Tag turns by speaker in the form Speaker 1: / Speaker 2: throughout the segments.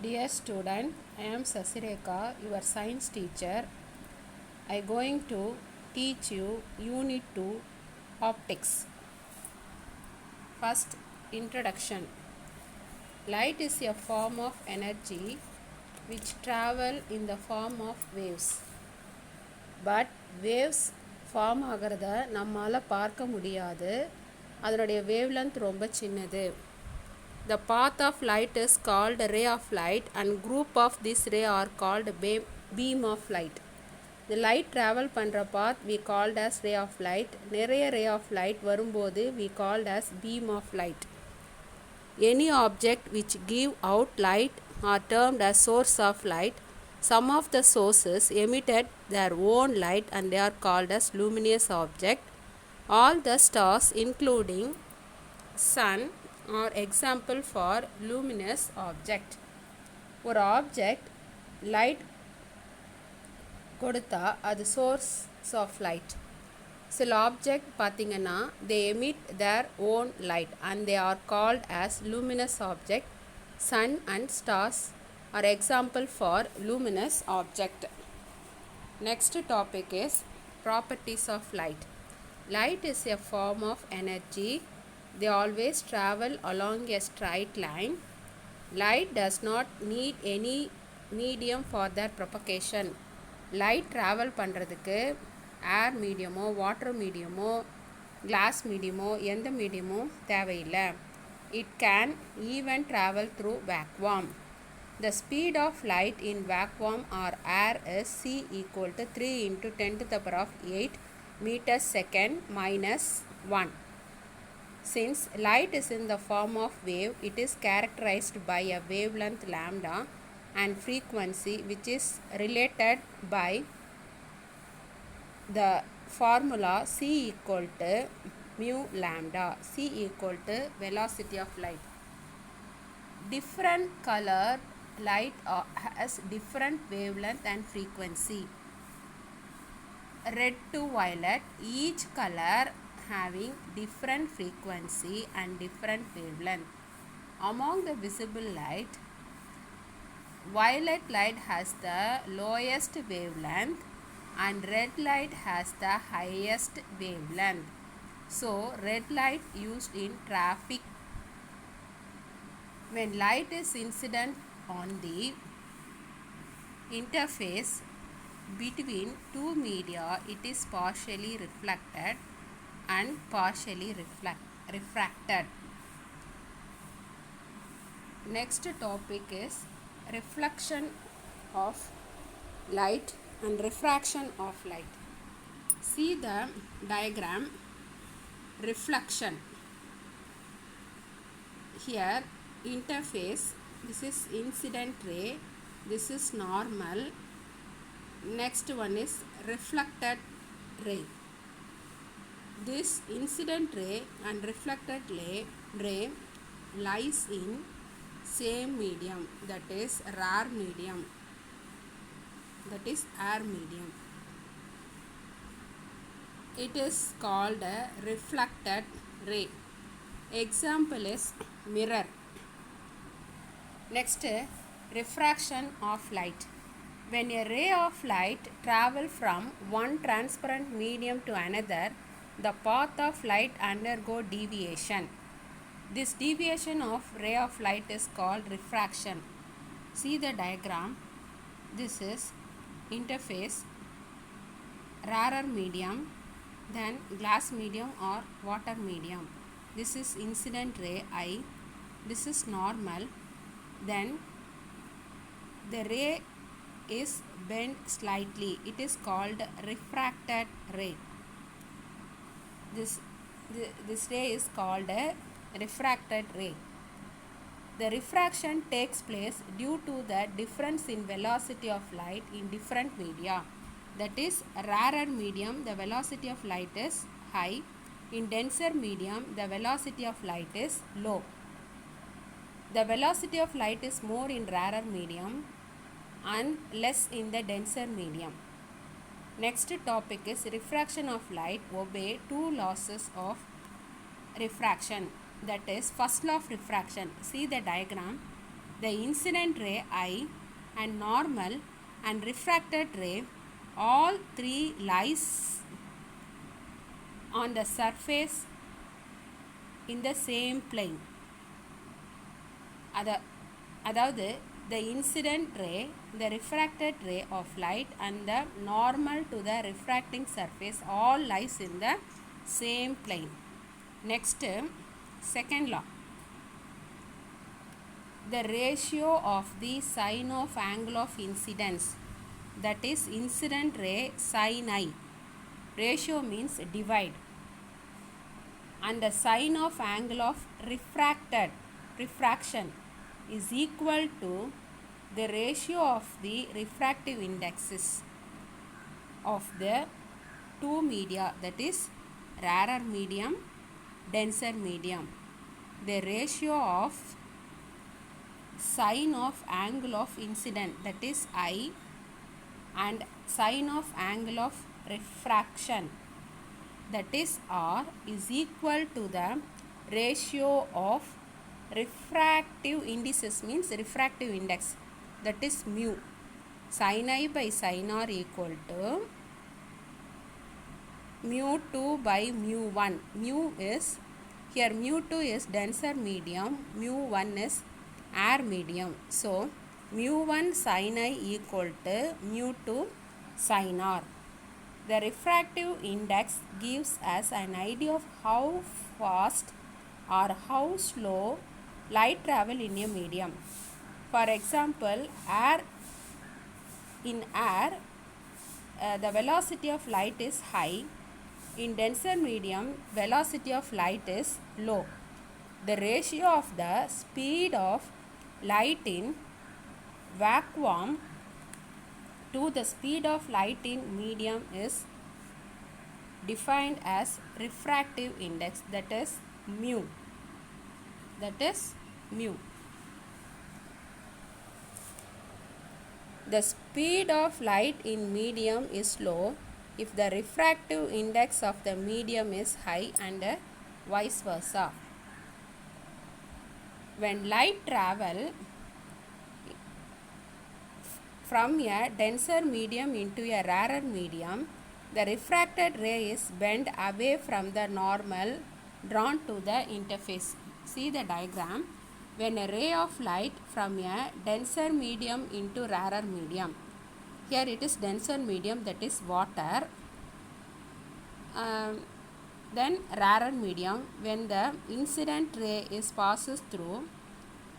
Speaker 1: Dear student, I am Sasireka, your science teacher. I am going to teach you Unit 2 Optics. First, introduction. Light is a form of energy which travel in the form of waves. But waves form ஆகிறத நம்மால் பார்க்க முடியாது. அதனுடைய wavelength ரொம்ப சின்னது. The path of light is called ray of light and group of this ray are called beam of light. The light travel பண்ற path we called as ray of light. நிறைய ray of light வரும்போது we called as beam of light. Any object which give out light are termed as source of light. Some of the sources emitted their own light and they are called as luminous object. All the stars including sun are example for luminous object. ஒரு object light கொடுத்தா அது source of light. சில object பார்த்திங்கன்னா they emit their own light and they are called as luminous object. Sun and stars are example for luminous object. Next topic is properties of light. Light is a form of energy. They always travel along a straight line. Light does not need any medium for their propagation. Light travel பண்ணுறதுக்கு ஏர் மீடியமோ water மீடியமோ class மீடியமோ எந்த மீடியமோ தேவையில்லை. It can even travel through vacuum. The speed of light in vacuum or air is c equal to 3 into 10 to the power of 8 meters second minus 1. Since light is in the form of wave, it is characterized by a wavelength lambda and frequency which is related by the formula c equal to mu lambda. C equal to velocity of light. Different color light has different wavelength and frequency. Red to violet, each color having different frequency and different wavelength. Among the visible light, violet light has the lowest wavelength and red light has the highest wavelength. So, red light used in traffic. When light is incident on the interface between two media, it is partially reflected and partially refracted. Next topic is reflection of light and refraction of light. See the diagram. Reflection. Here interface, this is incident ray, this is normal, next one is reflected ray. This incident ray and reflected ray lies in same medium, that is rare medium, that is air medium. It is called a reflected ray. Example is mirror. Next, refraction of light. When a ray of light travel from one transparent medium to another, the path of light undergo deviation. This deviation of ray of light is called refraction. See the diagram. This is interface, rarer medium, then glass medium or water medium. This is incident ray I, this is normal, then the ray is bent slightly, it is called refracted ray. This ray is called a refracted ray. The refraction takes place due to the difference in velocity of light in different media. That is, rarer medium, the velocity of light is high. In denser medium, the velocity of light is low. The velocity of light is more in rarer medium and less in the denser medium. Next topic is refraction of light obey two laws of refraction. That is, first law of refraction. See the diagram. the incident ray I and normal and refracted ray, all three lies on the surface in the same plane. அதாவது the incident ray, the refracted ray of light and the normal to the refracting surface all lies in the same plane. Next, second law. The ratio of the sine of angle of incidence, that is incident ray sin I. Ratio means divide. And the sine of angle of refraction is equal to the ratio of the refractive indexes of the two media, that is rarer medium, denser medium. The ratio of sine of angle of incident, that is I, and sine of angle of refraction, that is R, is equal to the ratio of refractive indices, means refractive index, that is mu. Sin I by sin R equal to mu 2 by mu 1. Mu is, here mu 2 is denser medium, mu 1 is air medium. So mu 1 sin I equal to mu 2 sin R. The refractive index gives us an idea of how fast or how slow light travel in a medium. For example, in air, the velocity of light is high. In denser medium, velocity of light is low. The ratio of the speed of light in vacuum to the speed of light in medium is defined as refractive index, that is mu. The speed of light in medium is low if the refractive index of the medium is high, and vice versa. When light travel from a denser medium into a rarer medium, the refracted ray is bent away from the normal drawn to the interface. See the diagram. When a ray of light from a denser medium into rarer medium, here it is denser medium, that is water, then rarer medium, when the incident ray is passes through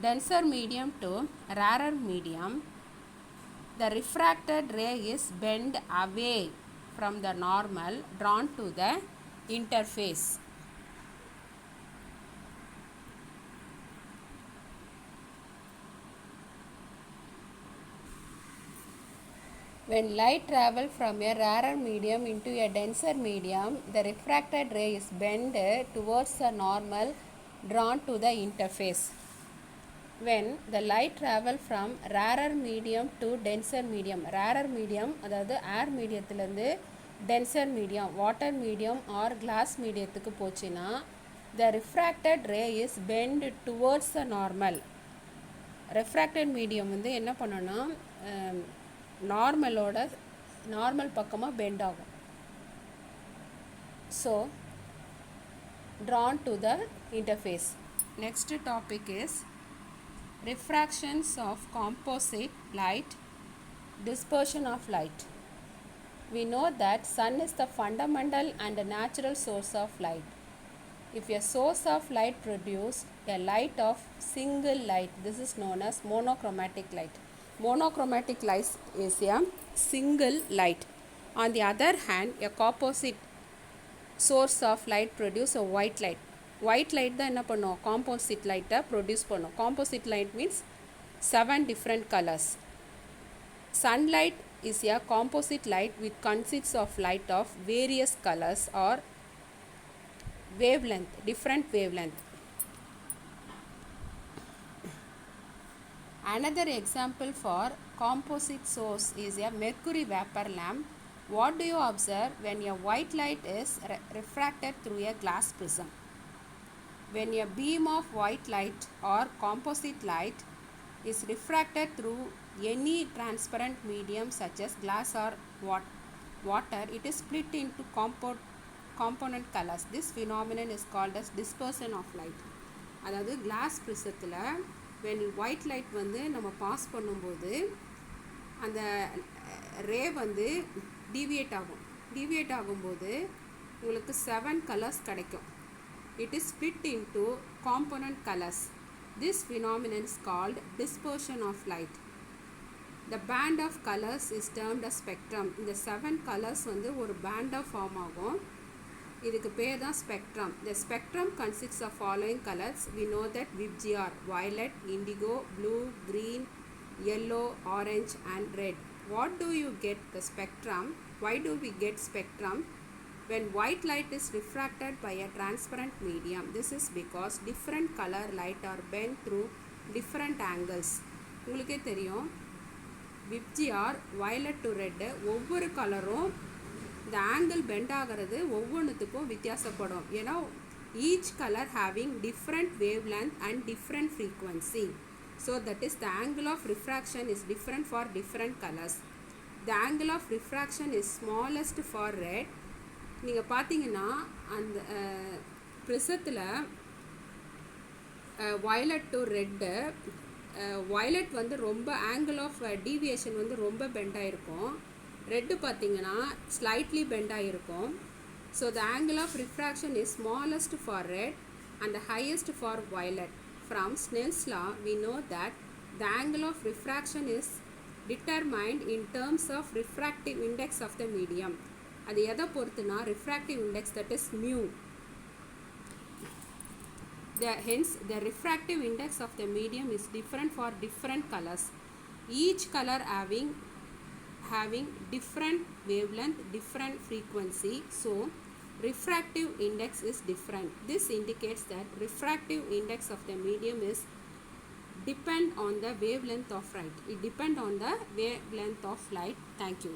Speaker 1: denser medium to rarer medium, the refracted ray is bent away from the normal drawn to the interface. When light travels from a rarer medium into a denser medium, the refracted ray is bent towards the normal drawn to the interface. When the light travels from rarer medium to denser medium, rarer medium அதாவது ஏர் மீடியத்திலேருந்து denser medium, water medium or glass மீடியத்துக்கு போச்சுன்னா, the refracted ray is bent towards the normal. refracted medium வந்து என்ன பண்ணோன்னா normal பக்கமாக bend ஆகும். So drawn to the interface. Next topic is refractions of composite light, dispersion of light. We know that sun is the fundamental and natural source of light. If a source of light produces a light of single light, this is known as monochromatic light. Monochromatic light is a single light. On the other hand, a composite source of light produce a white light. White light தான் என்ன பண்ணும், composite light produce பண்ணும். Composite light means 7 different colors. Sunlight is a composite light which consists of light of various colors or wavelength, different wavelength. Another example for composite source is a mercury vapor lamp. What do you observe when a white light is refracted through a glass prism? When a beam of white light or composite light is refracted through any transparent medium such as glass or water, it is split into component colors. This phenomenon is called as dispersion of light. அதாவது class ப்ரிசத்தில் when white light வந்து நம்ம pass பண்ணும்போது அந்த ரே வந்து deviate ஆகும்போது உங்களுக்கு 7 colours கிடைக்கும். It is split into component colors. This phenomenon is called dispersion of light. The band of colors is termed as spectrum. இந்த 7 colors வந்து ஒரு பேண்டாக ஃபார்ம் ஆகும். இதுக்கு பேர் தான் spectrum. The spectrum consists of following colors. We know that VIBGYOR: violet, indigo, blue, green, yellow, orange and red. What do you get the spectrum? Why do we get spectrum? When white light is refracted by a transparent medium, this is because different color light are bent through different angles. உங்களுக்கே தெரியும் VIBGYOR violet to red ஒவ்வொரு கலரும் இந்த angle bend ஆகிறது ஒவ்வொன்றுத்துக்கும் வித்தியாசப்படும். ஏன்னா each color having different wavelength and different frequency. So that is the angle of refraction is different for different colors. The angle of refraction is smallest for red. நீங்கள் பார்த்தீங்கன்னா அந்த ப்ரிசத்தில் violet to red, violet வந்து ரொம்ப angle of deviation வந்து ரொம்ப பெண்டாக இருக்கும். Red பார்த்தீங்கன்னா slightly பெண்டாக இருக்கும். So the angle of refraction is smallest for red and highest for violet. From Snell's law, we know that the angle of refraction is determined in terms of refractive index of the medium. அது எதை பொறுத்துனா refractive index, that is mu. Hence the refractive index of the medium is different for different colors. Each color having different wavelength, different frequency, so refractive index is different. This indicates that refractive index of the medium is depend on the wavelength of light. It depend on the wavelength of light. Thank you.